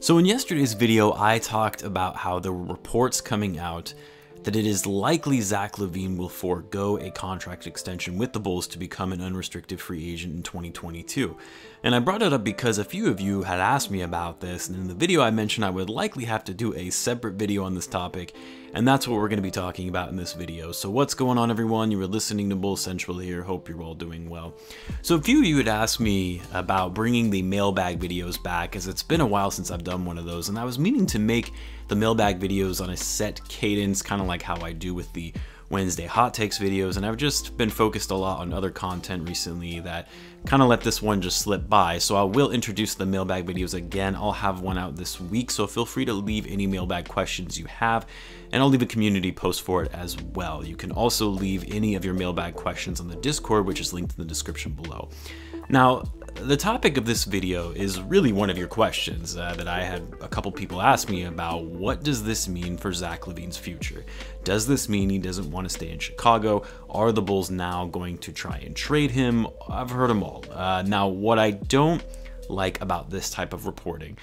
So in yesterday's video, I talked about how there were reports coming out that it is likely Zach Lavine will forego a contract extension with the Bulls to become an unrestricted free agent in 2022. And I brought it up because a few of you had asked me about this, and in the video I mentioned I would likely have to do a separate video on this topic, and that's what we're going to be talking about in this video. So what's going on, everyone? You were listening to Bulls Central here. Hope you're all doing well. So a few of you had asked me about bringing the mailbag videos back, as it's been a while since I've done one of those, and I was meaning to make the mailbag videos on a set cadence, kind of like how I do with the Wednesday hot takes videos, and I've just been focused a lot on other content recently that kind of let this one just slip by. So I will introduce the mailbag videos again. I'll have one out this week, so feel free to leave any mailbag questions you have, and I'll leave a community post for it as well. You can also leave any of your mailbag questions on the Discord, which is linked in the description below. Now, the topic of this video is really one of your questions that I had a couple people ask me about. What does this mean for Zach Lavine's future? Does this mean he doesn't want to stay in Chicago? Are the Bulls now going to try and trade him? I've heard them all. Now, what I don't like about this type of reporting,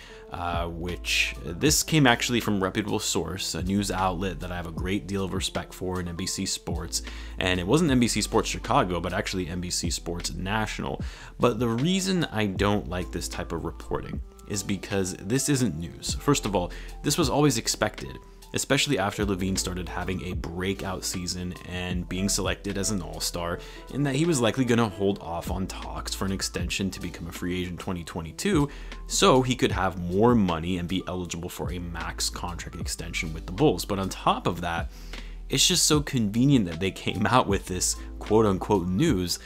which this came actually from a reputable source, a news outlet that I have a great deal of respect for in NBC Sports, and it wasn't NBC Sports Chicago, but actually NBC Sports National. But the reason I don't like this type of reporting is because this isn't news. First of all, this was always expected, especially after Lavine started having a breakout season and being selected as an all-star, in that he was likely going to hold off on talks for an extension to become a free agent in 2022 so he could have more money and be eligible for a max contract extension with the Bulls. But on top of that, it's just so convenient that they came out with this quote-unquote news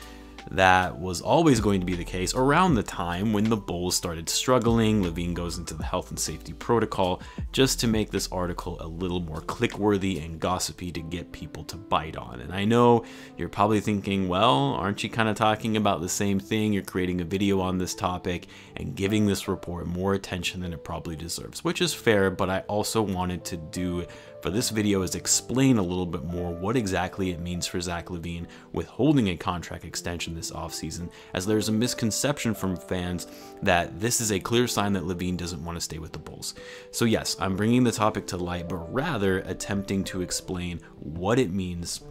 that was always going to be the case around the time when the Bulls started struggling. Lavine goes into the health and safety protocol just to make this article a little more click-worthy and gossipy to get people to bite on. And I know you're probably thinking, well, aren't you kind of talking about the same thing? You're creating a video on this topic and giving this report more attention than it probably deserves, which is fair, but I also wanted to do for this video is explain a little bit more what exactly it means for Zach Lavine withholding a contract extension this offseason, as there's a misconception from fans that this is a clear sign that Lavine doesn't want to stay with the Bulls. So yes, I'm bringing the topic to light, but rather attempting to explain what it means.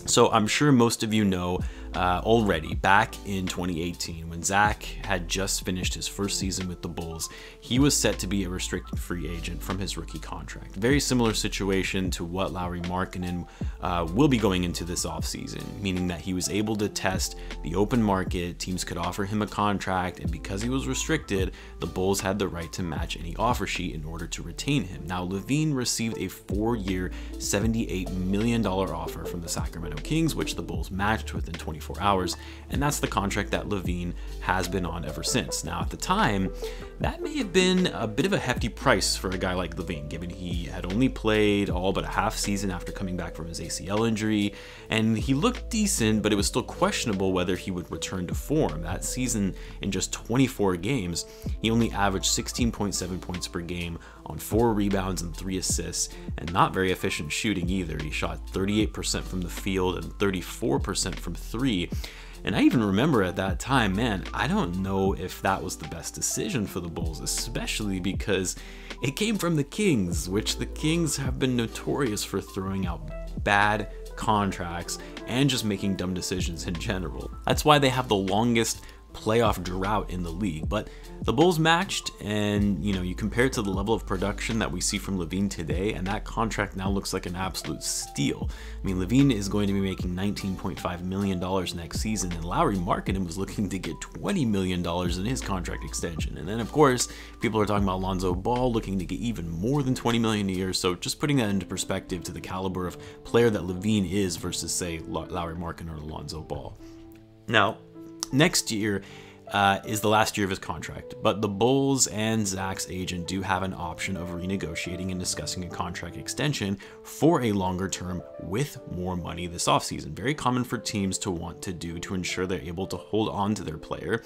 So I'm sure most of you know already, back in 2018, when Zach had just finished his first season with the Bulls, he was set to be a restricted free agent from his rookie contract. Very similar situation to what Lauri Markkanen will be going into this offseason, meaning that he was able to test the open market, teams could offer him a contract, and because he was restricted, the Bulls had the right to match any offer sheet in order to retain him. Now, Lavine received a 4-year, $78 million offer from the Sacramento Kings, which the Bulls matched within 24 hours, and that's the contract that Lavine has been on ever since. Now, at the time, that may have been a bit of a hefty price for a guy like Lavine, given he had only played all but a half season after coming back from his ACL injury, and he looked decent, but it was still questionable whether he would return to form. That season, in just 24 games, he only averaged 16.7 points per game on 4 rebounds and 3 assists, and not very efficient shooting either. He shot 38% from the field and 34% from 3. And I even remember at that time, man, I don't know if that was the best decision for the Bulls, especially because it came from the Kings, which the Kings have been notorious for throwing out bad contracts and just making dumb decisions in general. That's why they have the longest playoff drought in the league. But the Bulls matched, and you compare it to the level of production that we see from Lavine today, and that contract now looks like an absolute steal. I mean, Lavine is going to be making $19.5 million next season, and Lauri Markkanen was looking to get $20 million in his contract extension. And then, of course, people are talking about Lonzo Ball looking to get even more than $20 million a year. So just putting that into perspective to the caliber of player that Lavine is versus, say, Lauri Markkanen or Lonzo Ball. Now, next year is the last year of his contract, but the Bulls and Zach's agent do have an option of renegotiating and discussing a contract extension for a longer term with more money this offseason. Very common for teams to want to do to ensure they're able to hold on to their player.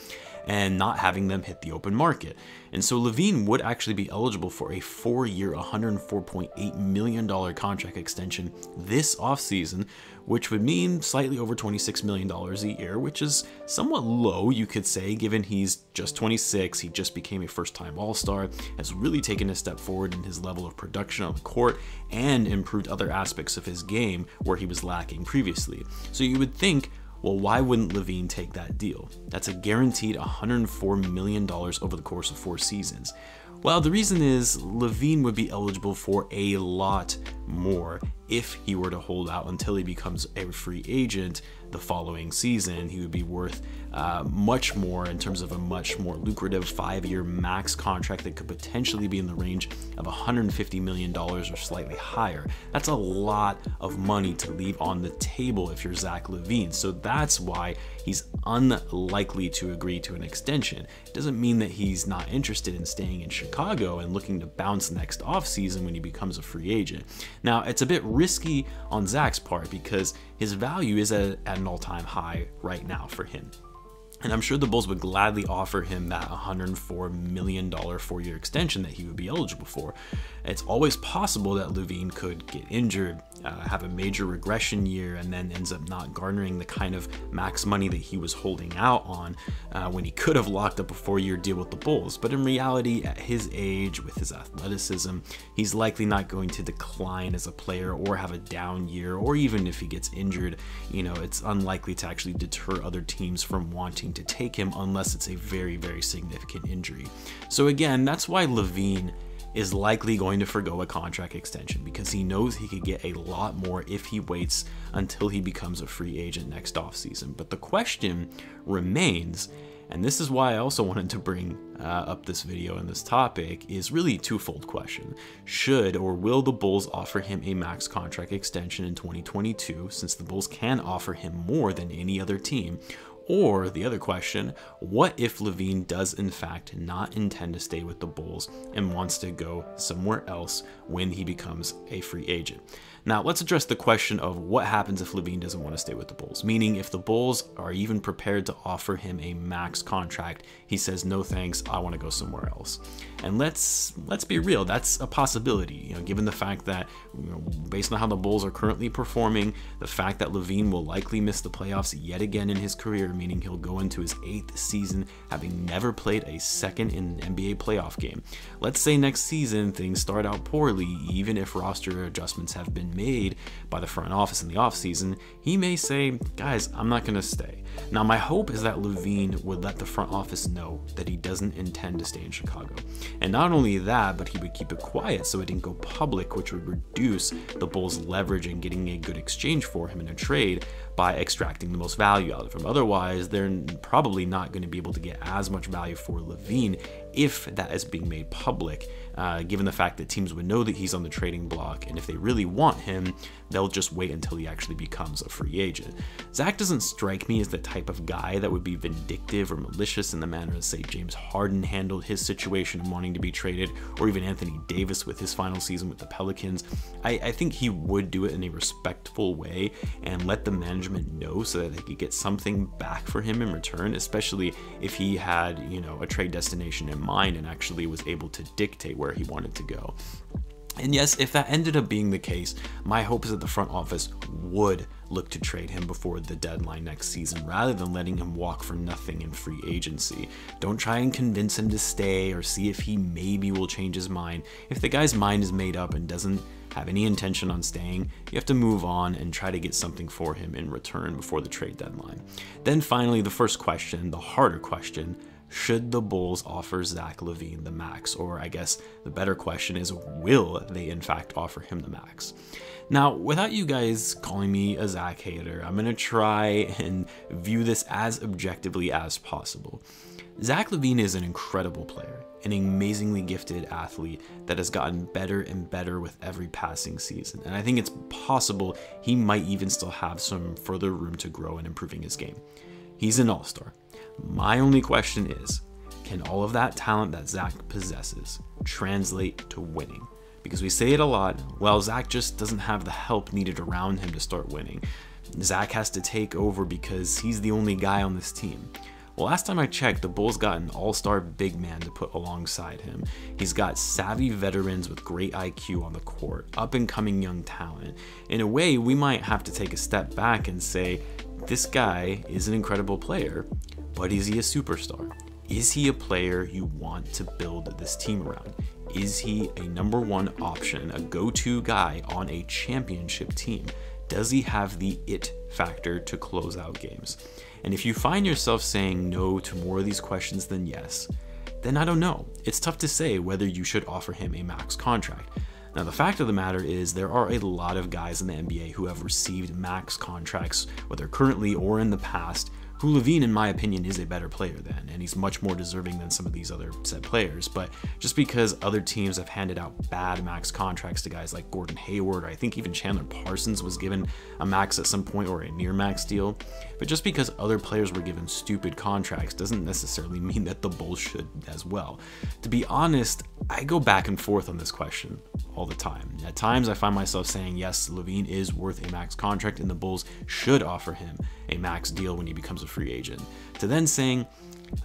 and not having them hit the open market. And so Lavine would actually be eligible for a 4-year, $104.8 million contract extension this offseason, which would mean slightly over $26 million a year, which is somewhat low, you could say, given he's just 26, he just became a first-time All-Star, has really taken a step forward in his level of production on the court, and improved other aspects of his game where he was lacking previously. So you would think, well, why wouldn't Lavine take that deal? That's a guaranteed $104 million over the course of 4 seasons. Well, the reason is Lavine would be eligible for a lot more if he were to hold out until he becomes a free agent the following season. He would be worth much more in terms of a much more lucrative 5-year max contract that could potentially be in the range of $150 million or slightly higher. That's a lot of money to leave on the table if you're Zach Lavine. So that's why he's unlikely to agree to an extension. It doesn't mean that he's not interested in staying in Chicago and looking to bounce next offseason when he becomes a free agent. Now, it's a bit risky on Zach's part because his value is at an all-time high right now for him. And I'm sure the Bulls would gladly offer him that $104 million 4-year extension that he would be eligible for. It's always possible that Lavine could get injured, have a major regression year, and then ends up not garnering the kind of max money that he was holding out on when he could have locked up a 4-year deal with the Bulls. But in reality, at his age, with his athleticism, he's likely not going to decline as a player or have a down year, or even if he gets injured, you know, it's unlikely to actually deter other teams from wanting to take him unless it's a very, very significant injury. So again, that's why Lavine is likely going to forgo a contract extension, because he knows he could get a lot more if he waits until he becomes a free agent next offseason. But the question remains, and this is why I also wanted to bring up this video and this topic, is really a twofold question. Should or will the Bulls offer him a max contract extension in 2022, since the Bulls can offer him more than any other team? Or the other question, what if Lavine does in fact not intend to stay with the Bulls and wants to go somewhere else when he becomes a free agent? Now, let's address the question of what happens if Lavine doesn't want to stay with the Bulls, meaning if the Bulls are even prepared to offer him a max contract, he says, no thanks, I want to go somewhere else. And let's be real, that's a possibility, you know, given the fact that, you know, based on how the Bulls are currently performing, the fact that Lavine will likely miss the playoffs yet again in his career, meaning he'll go into his 8th season having never played a second in an NBA playoff game. Let's say next season things start out poorly, even if roster adjustments have been made by the front office in the offseason, he may say, guys, I'm not going to stay. Now, my hope is that Lavine would let the front office know that he doesn't intend to stay in Chicago. And not only that, but he would keep it quiet so it didn't go public, which would reduce the Bulls' leverage in getting a good exchange for him in a trade by extracting the most value out of him. Otherwise, they're probably not going to be able to get as much value for Lavine if that is being made public, given the fact that teams would know that he's on the trading block, and if they really want him, they'll just wait until he actually becomes a free agent. Zach doesn't strike me as the type of guy that would be vindictive or malicious in the manner that, say, James Harden handled his situation of wanting to be traded, or even Anthony Davis with his final season with the Pelicans. I think he would do it in a respectful way and let the management know so that they could get something back for him in return, especially if he had, you know, a trade destination in mind and actually was able to dictate where he wanted to go. And yes, if that ended up being the case, my hope is that the front office would look to trade him before the deadline next season, rather than letting him walk for nothing in free agency. Don't try and convince him to stay or see if he maybe will change his mind. If the guy's mind is made up and doesn't have any intention on staying, you have to move on and try to get something for him in return before the trade deadline. Then finally, the first question, the harder question, should the Bulls offer Zach Lavine the max? Or I guess the better question is, will they in fact offer him the max? Now, without you guys calling me a Zach hater, I'm going to try and view this as objectively as possible. Zach Lavine is an incredible player, an amazingly gifted athlete that has gotten better and better with every passing season. And I think it's possible he might even still have some further room to grow in improving his game. He's an all-star. My only question is, can all of that talent that Zach possesses translate to winning? Because we say it a lot, well, Zach just doesn't have the help needed around him to start winning. Zach has to take over because he's the only guy on this team. Well, last time I checked, the Bulls got an all-star big man to put alongside him. He's got savvy veterans with great IQ on the court, up-and-coming young talent. In a way, we might have to take a step back and say, this guy is an incredible player, but is he a superstar? Is he a player you want to build this team around? Is he a #1 option, a go-to guy on a championship team? Does he have the it factor to close out games? And if you find yourself saying no to more of these questions than yes, then I don't know. It's tough to say whether you should offer him a max contract. Now, the fact of the matter is there are a lot of guys in the NBA who have received max contracts, whether currently or in the past, who Lavine, in my opinion, is a better player than, and he's much more deserving than some of these other said players. But just because other teams have handed out bad max contracts to guys like Gordon Hayward, or I think even Chandler Parsons was given a max at some point or a near max deal, but just because other players were given stupid contracts doesn't necessarily mean that the Bulls should as well. To be honest, I go back and forth on this question all the time. At times I find myself saying yes, Lavine is worth a max contract and the Bulls should offer him a max deal when he becomes a free agent, to then saying,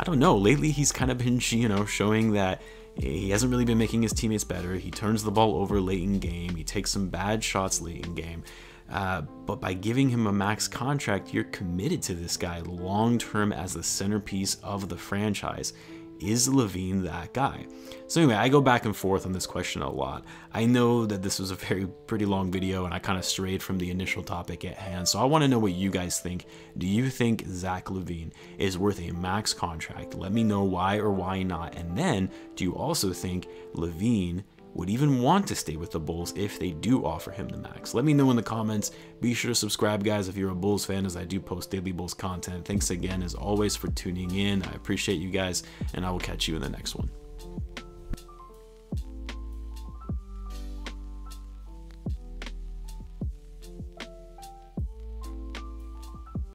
I don't know, lately he's kind of been, showing that he hasn't really been making his teammates better. He turns the ball over late in game. He takes some bad shots late in game. But by giving him a max contract, you're committed to this guy long-term as the centerpiece of the franchise. Is Lavine that guy? So anyway, I go back and forth on this question a lot. I know that this was a pretty long video and I kind of strayed from the initial topic at hand. So I want to know what you guys think. Do you think Zach Lavine is worth a max contract? Let me know why or why not. And then, do you also think Lavine would even want to stay with the Bulls if they do offer him the max? Let me know in the comments. Be sure to subscribe, guys, if you're a Bulls fan, as I do post daily Bulls content. Thanks again, as always, for tuning in. I appreciate you guys, and I will catch you in the next one.